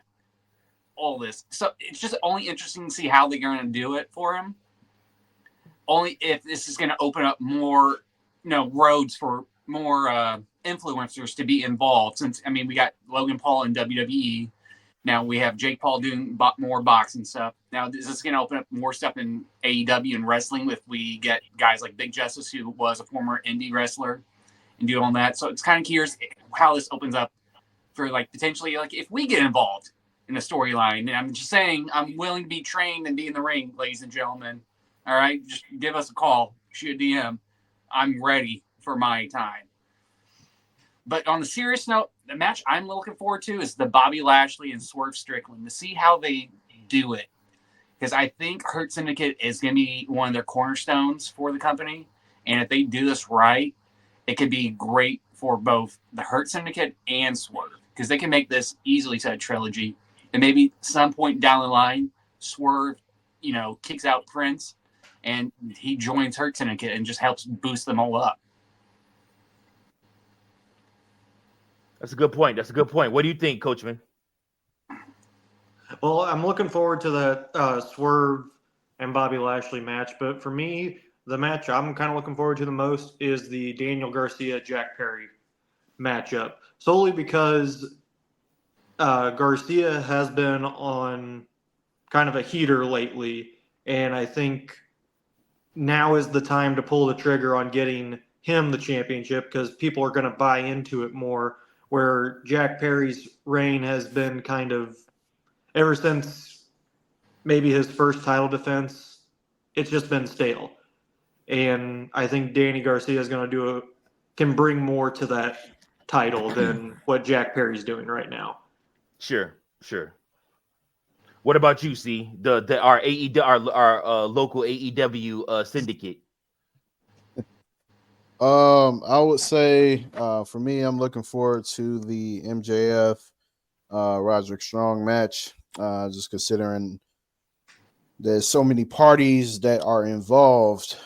all this. So it's just only interesting to see how they're going to do it for him. Only if this is going to open up more, roads for more influencers to be involved. Since, we got Logan Paul in WWE. Now we have Jake Paul doing more boxing stuff. Now this is going to open up more stuff in AEW and wrestling if we get guys like Big Justice, who was a former indie wrestler, and do all that. So it's kind of curious how this opens up for potentially if we get involved in a storyline. And I'm just saying, I'm willing to be trained and be in the ring, ladies and gentlemen. All right, just give us a call, shoot a DM. I'm ready for my time. But on the serious note, the match I'm looking forward to is the Bobby Lashley and Swerve Strickland, to see how they do it. Because I think Hurt Syndicate is going to be one of their cornerstones for the company. And if they do this right, it could be great for both the Hurt Syndicate and Swerve. Because they can make this easily to a trilogy. And maybe some point down the line, Swerve, kicks out Prince and he joins Hurt Syndicate and just helps boost them all up. That's a good point. What do you think, Coachman? Well, I'm looking forward to the Swerve and Bobby Lashley match. But for me, the match I'm kind of looking forward to the most is the Daniel Garcia-Jack Perry matchup. Solely because Garcia has been on kind of a heater lately. And I think now is the time to pull the trigger on getting him the championship, because people are going to buy into it more, where Jack Perry's reign has been kind of, ever since maybe his first title defense, it's just been stale. And I think Danny Garcia is going to can bring more to that title than what Jack Perry's doing right now. Sure. What about you, C? Our local AEW syndicate. I would say for me, I'm looking forward to the MJF Roderick Strong match. Just considering there's so many parties that are involved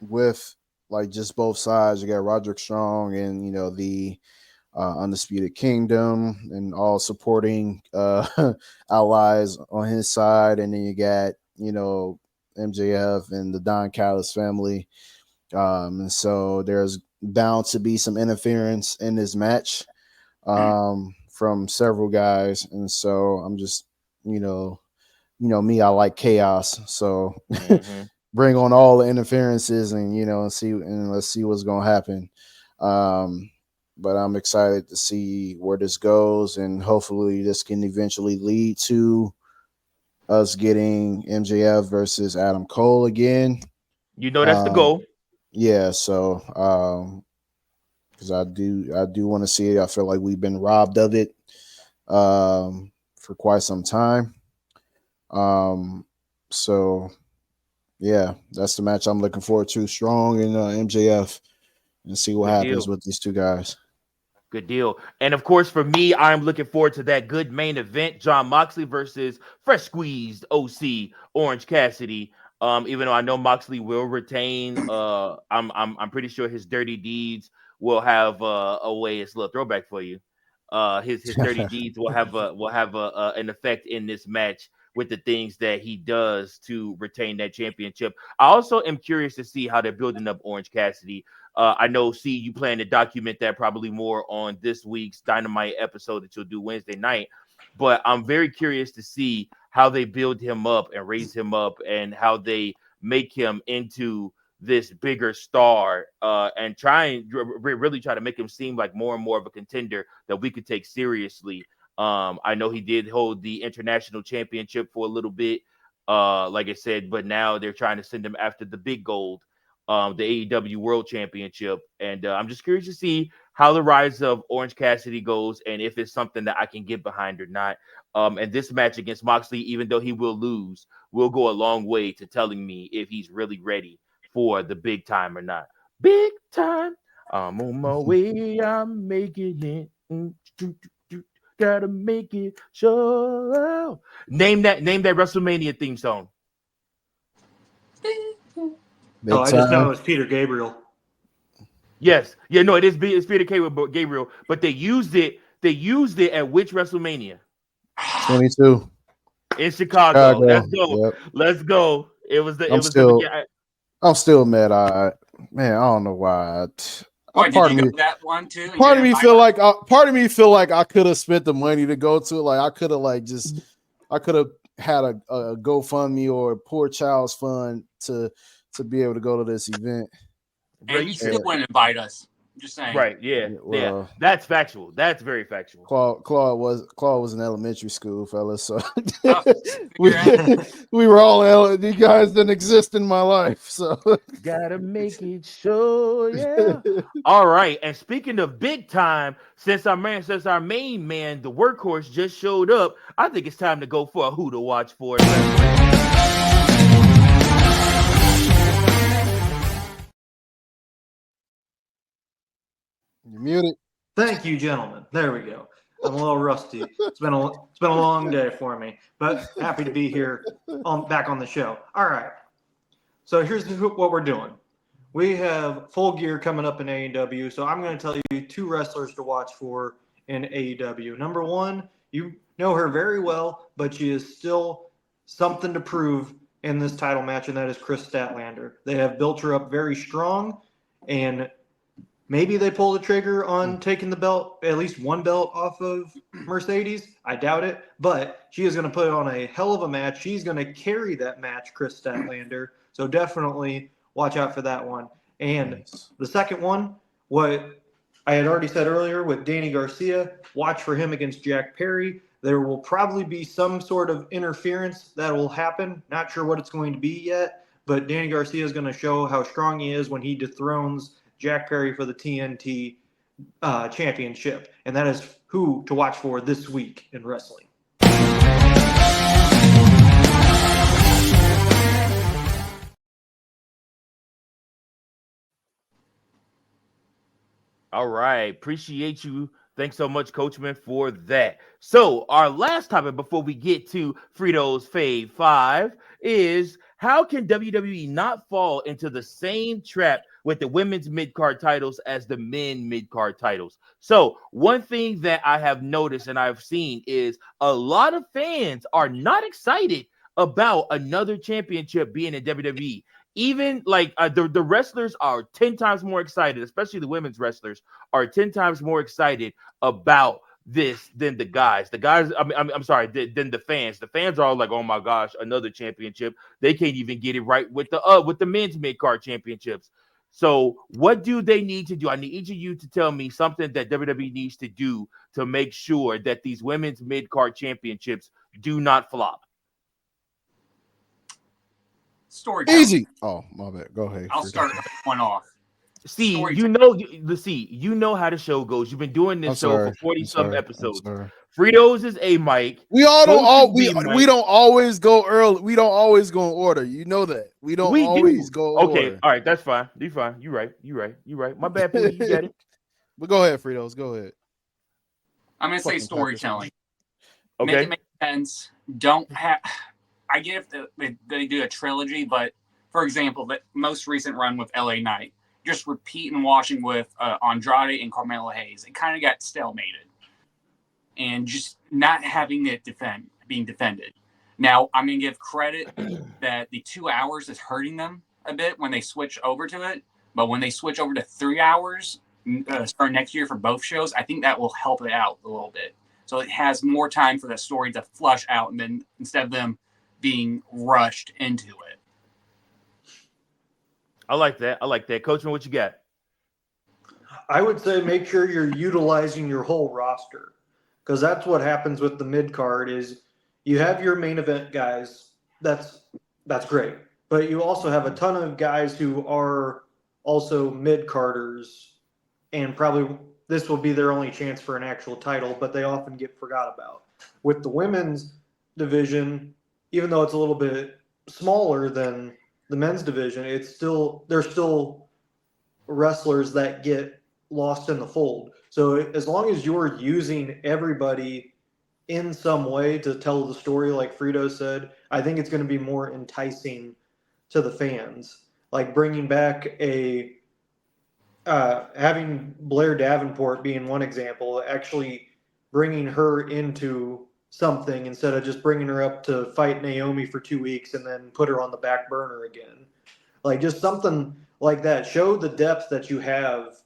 with like just both sides. You got Roderick Strong and the Undisputed Kingdom and all supporting allies on his side, and then you got MJF and the Don Callis family. And so there's bound to be some interference in this match from several guys, and so I'm just me, I like chaos, so bring on all the interferences and let's see what's gonna happen. But I'm excited to see where this goes, and hopefully this can eventually lead to us getting MJF versus Adam Cole again. That's the goal. Yeah, so because I do want to see it. I feel like we've been robbed of it for quite some time. So yeah, that's the match I'm looking forward to. Strong and MJF, and see what happens with these two guys. Good deal. And of course, for me, I'm looking forward to that good main event: Jon Moxley versus fresh squeezed OC Orange Cassidy. Even though I know Moxley will retain, I'm pretty sure his dirty deeds will have a way. It's a little throwback for you. His dirty deeds will have an effect in this match with the things that he does to retain that championship. I also am curious to see how they're building up Orange Cassidy. I know, see, you plan to document that probably more on this week's Dynamite episode that you'll do Wednesday night. But I'm very curious to see how they build him up and raise him up, and how they make him into this bigger star, and really try to make him seem like more and more of a contender that we could take seriously. I know he did hold the international championship for a little bit, like I said, but now they're trying to send him after the big gold, the AEW World Championship. And I'm just curious to see how the rise of Orange Cassidy goes, and if it's something that I can get behind or not. And this match against Moxley, even though he will lose, will go a long way to telling me if he's really ready for the big time or not. Big time. I'm on my way. I'm making it. Gotta make it sure. Name that WrestleMania theme song. I just know it was Peter Gabriel. Yes. Yeah, no, it's Peter Gabriel, but they used it at which WrestleMania? 22 in Chicago. Let's go. Yep. Let's go. I'm still mad. I don't know why. Part of me, that one too. Part of me feel like I could have spent the money to go to it. Like I could have had a GoFundMe or a Poor Child's Fund to be able to go to this event. And you still wouldn't invite us. I'm just saying. Right? Yeah. Well, yeah. That's factual. That's very factual. Claude was in elementary school, fellas. So we were all you guys didn't exist in my life. So gotta make it sure. Yeah. All right. And speaking of big time, since our main man, the workhorse, just showed up, I think it's time to go for a who to watch for. You're muted. Thank you, gentlemen. There we go. I'm a little rusty. It's been a long day for me, but happy to be here back on the show. All right. So here's what we're doing. We have Full Gear coming up in AEW. So I'm going to tell you 2 wrestlers to watch for in AEW. Number 1, you know her very well, but she is still something to prove in this title match, and that is Kris Statlander. They have built her up very strong, and maybe they pull the trigger on taking the belt, at least one belt off of Mercedes. I doubt it, but she is going to put on a hell of a match. She's going to carry that match, Kris Statlander. So definitely watch out for that one. And the second one, what I had already said earlier with Danny Garcia, watch for him against Jack Perry. There will probably be some sort of interference that will happen. Not sure what it's going to be yet, but Danny Garcia is going to show how strong he is when he dethrones Jack Perry for the TNT championship. And that is who to watch for this week in wrestling. All right. Appreciate you. Thanks so much, Coachman, for that. So our last topic before we get to Frito's Fave 5 is how can WWE not fall into the same trap with the women's mid-card titles as the men mid-card titles? So one thing that I have noticed and I've seen is a lot of fans are not excited about another championship being in WWE. Even like the wrestlers are 10 times more excited, especially the women's wrestlers are 10 times more excited about this than the guys. The guys, I'm sorry, than the fans. The fans are all like, oh my gosh, another championship. They can't even get it right with the men's mid-card championships. So what do they need to do? I need each of you to tell me something that WWE needs to do to make sure that these women's mid-card championships do not flop. Storytelling. Easy. Oh, my bad. Go ahead. I'll start one off. See, Storytelling. you know how the show goes. You've been doing this show for 40-some episodes. Fritos is A Mike. We all don't Coach all is we B Mike. we don't always go early. We don't always go in order. You know that. We don't We always do. go in Okay, order. all right, that's fine. You fine. You right. My bad, please. You get it. But go ahead, Fritos. Go ahead. I'm going to say Fucking storytelling. Okay. Make it make sense. Don't have. I get if they do a trilogy, but for example, the most recent run with LA Knight, just repeat and washing with Andrade and Carmelo Hayes, it kind of got stalemated, and just not having it being defended. Now I'm gonna give credit that the 2 hours is hurting them a bit when they switch over to it, but when they switch over to 3 hours starting next year for both shows, I think that will help it out a little bit. So it has more time for the story to flush out, and then instead of them being rushed into it. I like that. Coachman, what you got? I would say make sure you're utilizing your whole roster, because that's what happens with the mid card is you have your main event guys. That's great, but you also have a ton of guys who are also mid carders, and probably this will be their only chance for an actual title, but they often get forgot about. With the women's division, even though it's a little bit smaller than the men's division, there's still wrestlers that get lost in the fold. So as long as you're using everybody in some way to tell the story, like Frito said, I think it's going to be more enticing to the fans. Like bringing back having Blair Davenport being one example, actually bringing her into something instead of just bringing her up to fight Naomi for 2 weeks and then put her on the back burner again. Like just something like that. Show the depth that you have,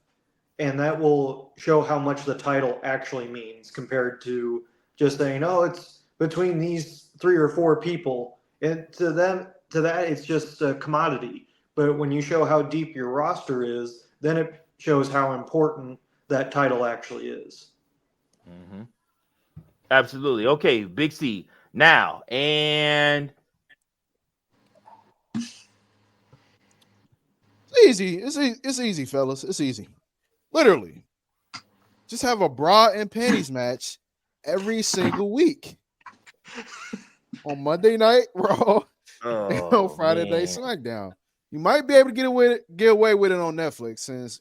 and that will show how much the title actually means compared to just saying, oh, it's between these 3 or 4 people. And to that, it's just a commodity. But when you show how deep your roster is, then it shows how important that title actually is. Mm-hmm. Absolutely. Okay, Big C. Now, and It's easy. It's easy, fellas. It's easy. Literally. Just have a bra and panties match every single week. On Monday night, Raw, and on Friday night SmackDown. You might be able to get away with it on Netflix since,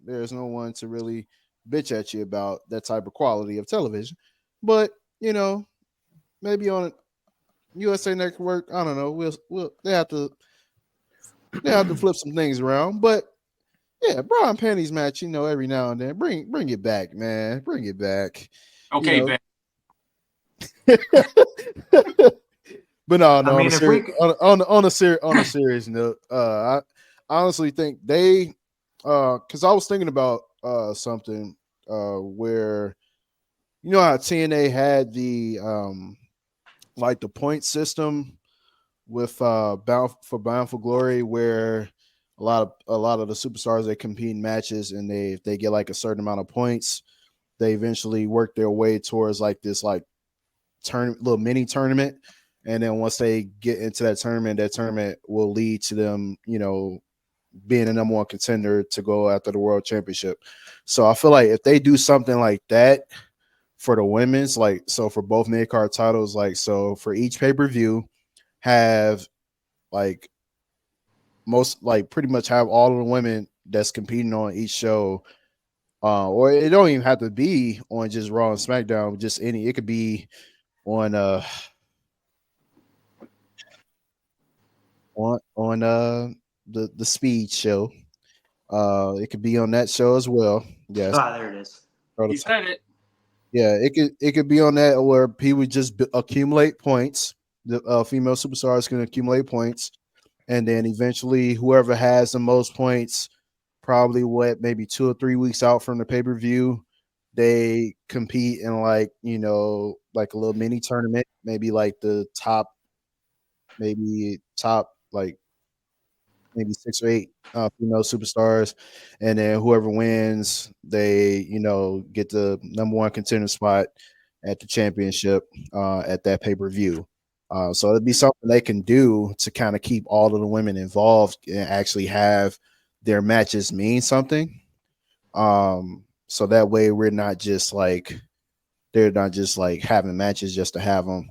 there's no one to really bitch at you about that type of quality of television. But, maybe on USA Network, I don't know. They have to flip some things around. But yeah, bra and panties match, every now and then. Bring it back, man. Bring it back. Okay, Ben. But no, I mean, on a serious note, I honestly think they, because I was thinking about something where, how TNA had the like the point system with Bound for Glory, where a lot of the superstars, they compete in matches, and if they get like a certain amount of points, they eventually work their way towards like this like little mini tournament. And then once they get into that tournament will lead to them, being a number one contender to go after the world championship. So I feel like if they do something like that for the women's, like so for both mid card titles, like so for each pay-per-view, have like most like pretty much have all of the women that's competing on each show. Or it don't even have to be on just Raw and SmackDown, just any, it could be on the Speed show. It could be on that show as well. Yes. There it is. You said it. Yeah, it could be on that where people just accumulate points. The female superstars can accumulate points, and then eventually whoever has the most points, probably maybe 2 or 3 weeks out from the pay-per-view, they compete in like like a little mini tournament, maybe like the top like maybe 6 or 8 female superstars, and then whoever wins, they get the number one contender spot at the championship at that pay-per-view. So it'd be something they can do to kind of keep all of the women involved and actually have their matches mean something. So that way they're not just like having matches just to have them.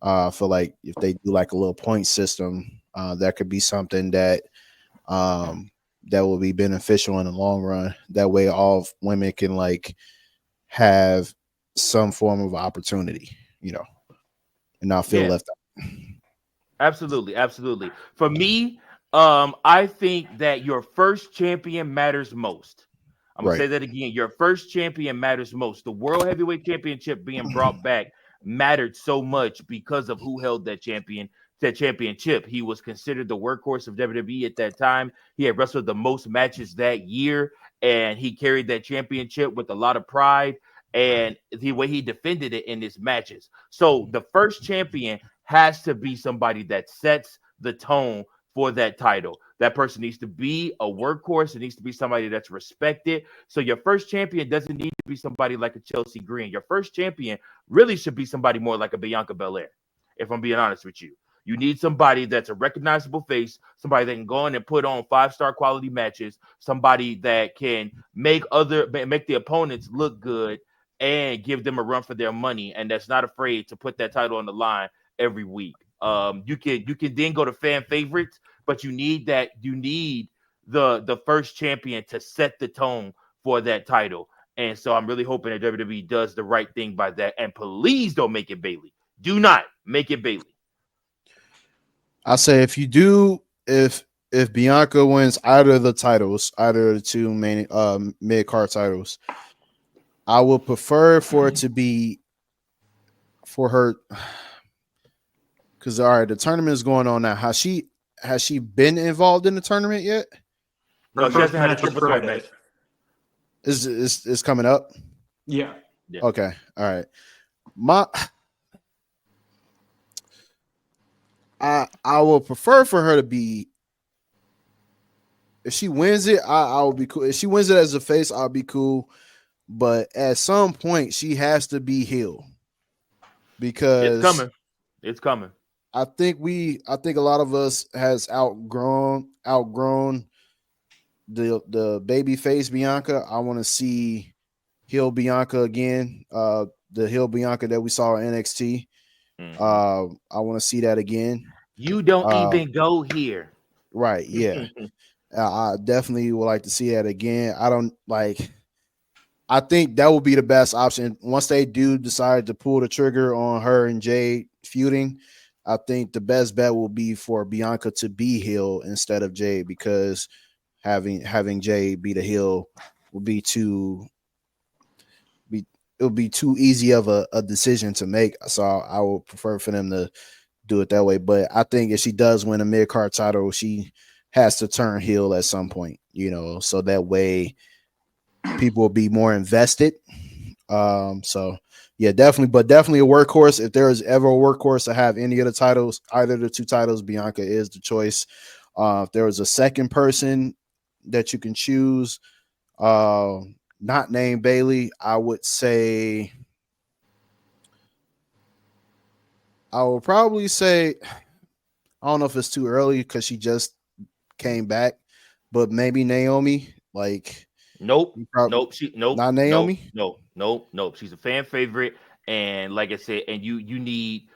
I feel like if they do like a little point system, that could be something that that will be beneficial in the long run. That way all women can like have some form of opportunity, and not feel left out. Absolutely. For me, I think that your first champion matters most. I'm gonna Right. say that again. Your first champion matters most. The World Heavyweight Championship being brought back mattered so much because of who held that championship. He was considered the workhorse of WWE at that time. He had wrestled the most matches that year, and he carried that championship with a lot of pride and the way he defended it in his matches. So the first champion has to be somebody that sets the tone for that title. That person needs to be a workhorse. It needs to be somebody that's respected. So your first champion doesn't need to be somebody like a Chelsea Green. Your first champion really should be somebody more like a Bianca Belair, if I'm being honest with you. You need somebody that's a recognizable face, somebody that can go in and put on 5-star quality matches, somebody that can make the opponents look good and give them a run for their money, and that's not afraid to put that title on the line every week. You can then go to fan favorites, but you need the first champion to set the tone for that title. And so I'm really hoping that WWE does the right thing by that. And please don't make it Bayley. Do not make it Bayley. I say if Bianca wins either of the titles, either of the two main mid card titles, I would prefer for it to be for her. Because all right, the tournament is going on now. Has she been involved in the tournament yet? No, she hasn't had a triple threat match. Is coming up? Yeah. Okay. All right. I will prefer for her to be. If she wins it, I will be cool. If she wins it as a face, I'll be cool. But at some point, she has to be heel because It's coming. I think a lot of us has outgrown the baby face Bianca. I want to see heel Bianca again. The heel Bianca that we saw in NXT. I want to see that again. You don't even go here. Right. Yeah. I definitely would like to see that again. I think that would be the best option once they do decide to pull the trigger on her and Jade feuding. I think the best bet will be for Bianca to be heel instead of Jade, because having Jade be the heel will be too easy of a decision to make. So I would prefer for them to do it that way. But I think if she does win a mid card title, she has to turn heel at some point, so that way people will be more invested. So yeah, definitely a workhorse. If there is ever a workhorse to have any of the titles, either the two titles, Bianca is the choice. If there was a second person that you can choose, not named Bayley, I would probably say, I don't know if it's too early because she just came back, but maybe Naomi. Like, Nope. probably not Naomi. Nope. She's a fan favorite, and like I said, and you need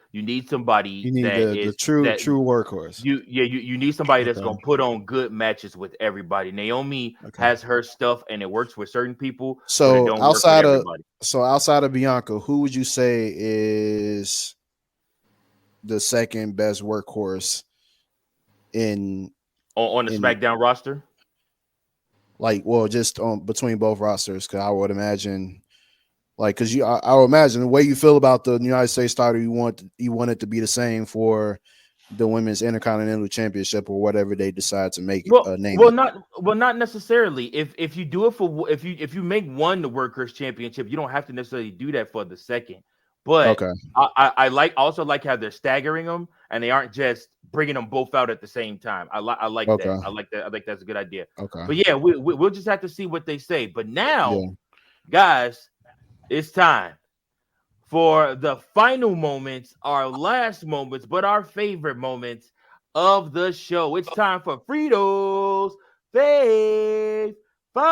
somebody You need that the is true that workhorse. you need somebody that's Okay. gonna put on good matches with everybody. Naomi Okay. has her stuff, and it works with certain people, but it So don't work with everybody. outside of Bianca, who would you say is the second best workhorse in On the SmackDown roster? like, well, just on between both rosters? Because I would imagine, like, because I would imagine the way you feel about the United States title, you want it to be the same for the Women's Intercontinental Championship or whatever they decide to make it name it. Not necessarily. If you do it for if you make one the Workers Championship, you don't have to necessarily do that for the second. But Okay. I also like how they're staggering them and they aren't just bringing them both out at the same time. I like Okay. that. I like that. I think that's a good idea. Okay. But yeah, we'll just have to see what they say. But now, Yeah. guys, it's time for the final moments, our last moments, but our favorite moments of the show. It's time for Fritos Fave 5.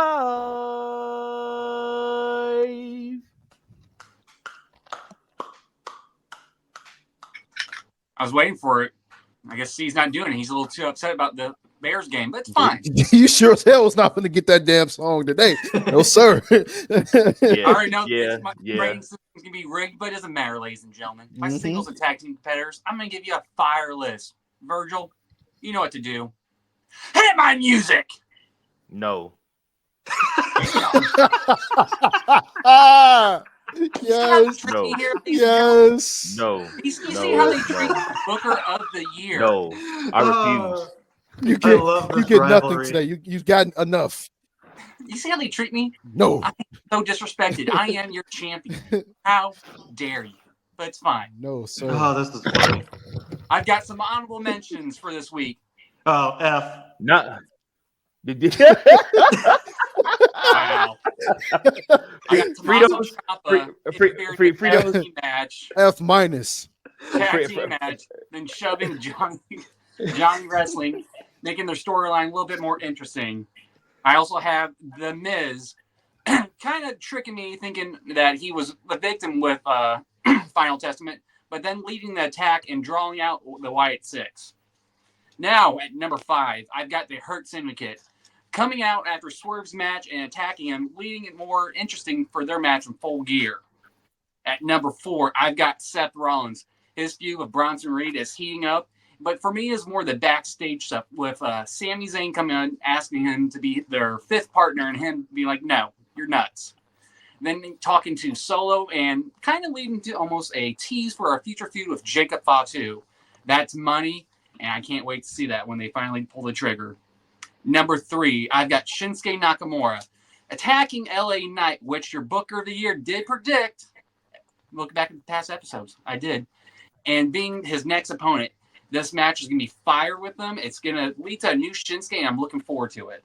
I was waiting for it. I guess he's not doing it. He's a little too upset about the Bears game, but it's fine. You sure as hell was not going to get that damn song today. No, sir. I already know my rating system is going to be rigged, but it doesn't matter, ladies and gentlemen. My singles and tag team competitors, I'm going to give you a fire list. Virgil, you know what to do. Hit my music! No. Yes. No. Yes. No. You see how they treat Booker of the Year. No. I refuse. You get nothing today. You've gotten enough. You see how they treat me? No. I'm so disrespected. I am your champion. How dare you? But it's fine. No, sir. Oh, this is funny. I've got some honorable mentions for this week. Oh, F. Not. Wow. I got Tommaso Ciampa Fritos match. F minus. Tag team match. Then shoving Johnny Wrestling, making their storyline a little bit more interesting. I also have The Miz kind of tricking me, thinking that he was the victim with Final Testament, but then leading the attack and drawing out the Wyatt Six. Now, at number 5, I've got the Hurt Syndicate coming out after Swerve's match and attacking him, leading it more interesting for their match in Full Gear. At number 4, I've got Seth Rollins. His feud with Bronson Reed is heating up, but for me, is more the backstage stuff with Sami Zayn coming on, asking him to be their 5th partner, and him be like, no, you're nuts. Then talking to Solo and kind of leading to almost a tease for a future feud with Jacob Fatu. That's money, and I can't wait to see that when they finally pull the trigger. Number 3, I've got Shinsuke Nakamura attacking LA Knight, which your Booker of the Year did predict. Look back at the past episodes. I did. And being his next opponent, this match is going to be fire with them. It's going to lead to a new Shinsuke, and I'm looking forward to it.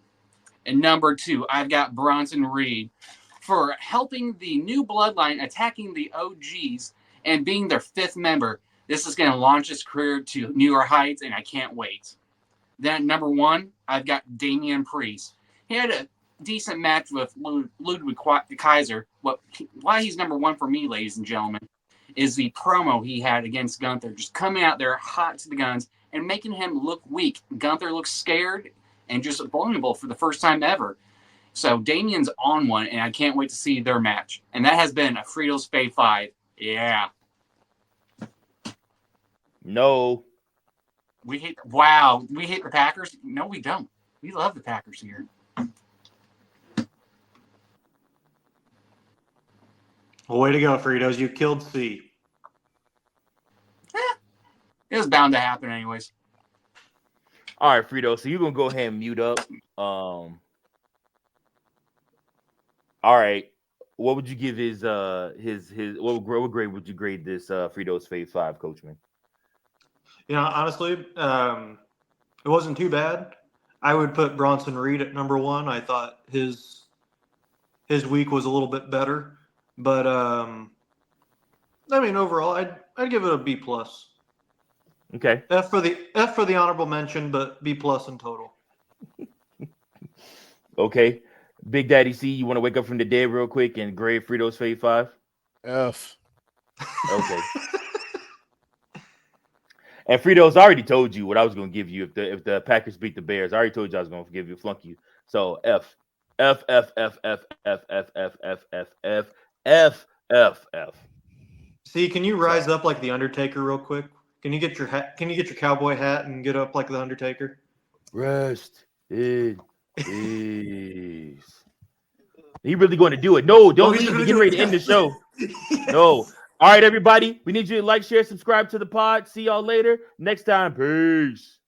And number 2, I've got Bronson Reed for helping the new bloodline attacking the OGs and being their 5th member. This is going to launch his career to newer heights, and I can't wait. Then at number 1, I've got Damian Priest. He had a decent match with Ludwig Kaiser. Why he's number 1 for me, ladies and gentlemen, is the promo he had against Gunther, just coming out there hot to the guns and making him look weak. Gunther looks scared and just vulnerable for the first time ever. So Damian's on one, and I can't wait to see their match. And that has been a Fritos Fave 5. Yeah. No. We hate the Packers? No, we don't. We love the Packers here. Well, way to go, Fritos. You killed C. It was bound to happen anyways. All right, Frito. So you're gonna go ahead and mute up. All right. What would you give his what grade would you grade this Frito's Fave 5, Coachman? You know, honestly, it wasn't too bad. I would put Bronson Reed at number 1. I thought his week was a little bit better, but I mean, overall, I'd give it a B plus. Okay. F for the honorable mention, but B plus in total. Okay. Big Daddy C, you want to wake up from the dead real quick and grade Frito's Fave 5? F. Okay. And Frito's already told you what I was going to give you if the Packers beat the Bears. I already told you I was going to give you, flunk you. So F. F, F, F, F, F, F, F, F, F, F, F, F, F. See, can you rise up like the Undertaker real quick? Can you get your hat? Can you get your cowboy hat and get up like the Undertaker? Rest in peace. He really going to do it? No, don't leave. We're getting ready to end the show. No. All right, everybody. We need you to like, share, subscribe to the pod. See y'all later. Next time. Peace.